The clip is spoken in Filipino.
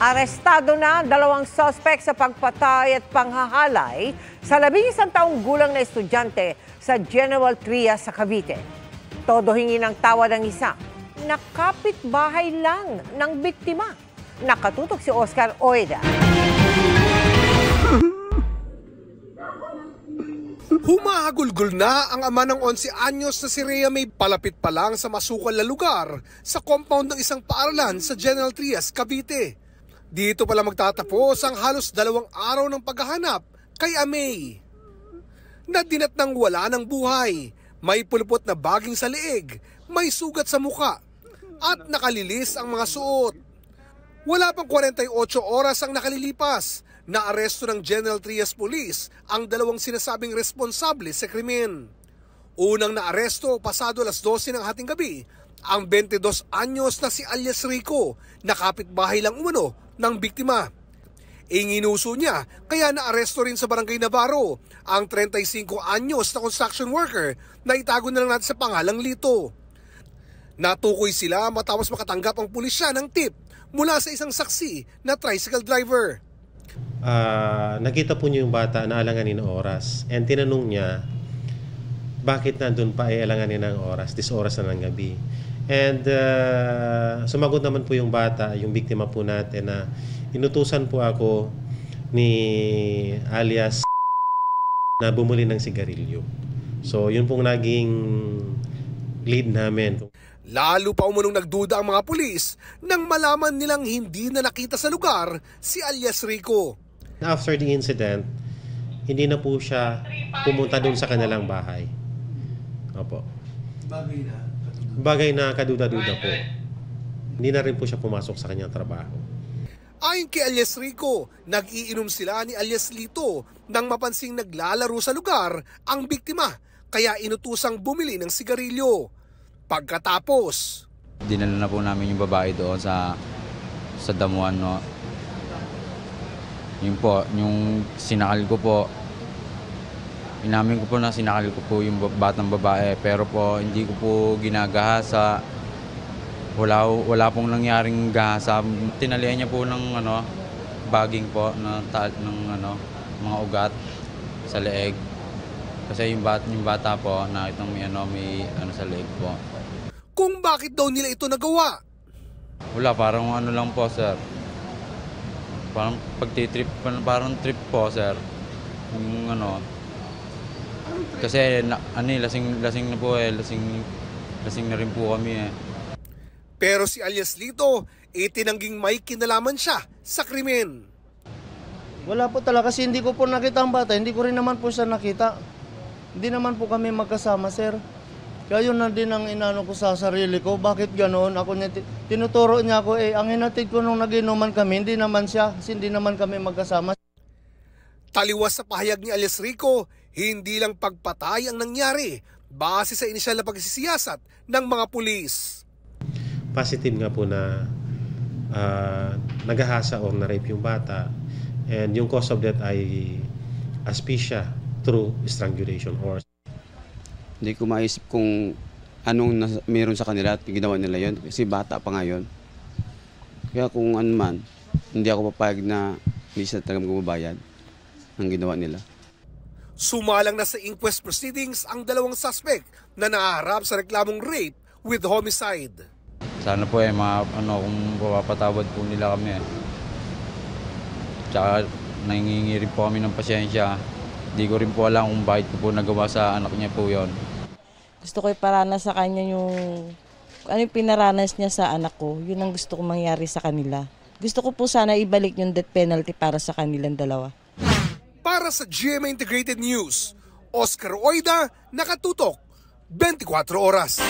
Arestado na 2 suspect sa pagpatay at panghahalay sa 11 taong gulang na estudyante sa General Trias sa Cavite. Todo hingi ng tawad ang isa. Nakapit-bahay lang ng biktima. Nakatutok si Oscar Oida. Humahagulgol na ang ama ng 11 anyos na si Rhea May palapit pa lang sa masukal na lugar sa compound ng isang paaralan sa General Trias, Cavite. Dito pala magtatapos ang halos 2 araw ng paghahanap kay Amay. Nadinat ng wala ng buhay, may pulupot na baging sa leeg, may sugat sa muka, at nakalilis ang mga suot. Wala pang 48 oras ang nakalilipas na aresto ng General Trias Police ang 2 sinasabing responsable sa krimen. Unang naaresto pasado alas 12 ng hating gabi ang 22 anyos na si alias Rico, na kapitbahay lang umano ng biktima. Inginuso niya kaya naaresto rin sa Barangay Navarro ang 35 anyos na construction worker na itago na lang natin sa pangalang Lito. Natukoy sila matapos makatanggap ang pulisya ng tip mula sa isang saksi na tricycle driver. Nakita po niyo yung bata na alanganin ng oras and tinanong niya bakit nandun pa alanganin ng oras, this oras na ng gabi. And sumagot naman po yung bata, yung biktima po natin, na inutusan po ako ni alias na bumuli ng sigarilyo. So yun pong naging lead namin. Lalo pa umunong nagduda ang mga pulis nang malaman nilang hindi na nakita sa lugar si alias Rico. After the incident, hindi na po siya pumunta doon sa kanilang bahay. Opo. Bagay na kaduda-duda po. Hindi na rin po siya pumasok sa kanyang trabaho. Ayon kay alias Rico, nag-iinom sila ni alias Lito nang mapansing naglalaro sa lugar ang biktima, kaya inutusang bumili ng sigarilyo. Pagkatapos, dinala na po namin yung babae doon sa damuhan, no. Yun po, yung sinakal ko po, inamin ko po na sinakal ko po yung batang babae, pero po hindi ko po ginagahasa. Wala pong nangyaring gahasa. Tinalian niya po ng bagging po ng mga ugat sa leeg. Kasi yung bata po nakita may sa leeg po. Kung bakit daw nila ito nagawa? Wala, parang lang po, sir. Parang pagtitrip, parang trip po, sir. Yung kasi lasing na po lasing na rin po kami eh. Pero si alias Lito, itinangging may kinalaman siya sa krimen. Wala po talaga kasi hindi ko po nakita ang bata, hindi ko rin naman po siya nakita. Hindi naman po kami magkasama, sir. Kaya yun na din ang inano ko sa sarili ko, bakit ganoon? Ako tinuturo niya ako, ang hinatid ko nung naginuman kami, hindi naman siya, kasi hindi naman kami magkasama. Taliwas sa pahayag ni alias Rico, hindi lang pagpatay ang nangyari base sa inisyal na pagsisiyasat ng mga pulis. Positive nga po na nagahasa o na-rape yung bata, and yung cause of death ay asphyxia through strangulation or hindi ko maisip kung anong meron sa kanila at ginawa nila yon kasi bata pa ngayon. Kaya kung ano man, hindi ako papayag na hindi sila talagang gumabayad ng ginawa nila. Sumalang na sa inquest proceedings ang 2 suspect na nahaharap sa reklamong rape with homicide. Sana po kung papatawad po nila kami. Tsaka nangingi rin po kami ng pasyensya. Hindi ko rin po alam kung bakit ko po nagawa sa anak niya po yon. Gusto ko iparanas sa kanya yung pinaranas niya sa anak ko. Yun ang gusto ko mangyari sa kanila. Gusto ko po sana ibalik yung death penalty para sa kanilang 2. Para sa GMA Integrated News, Oscar Oida, nakatutok 24 oras.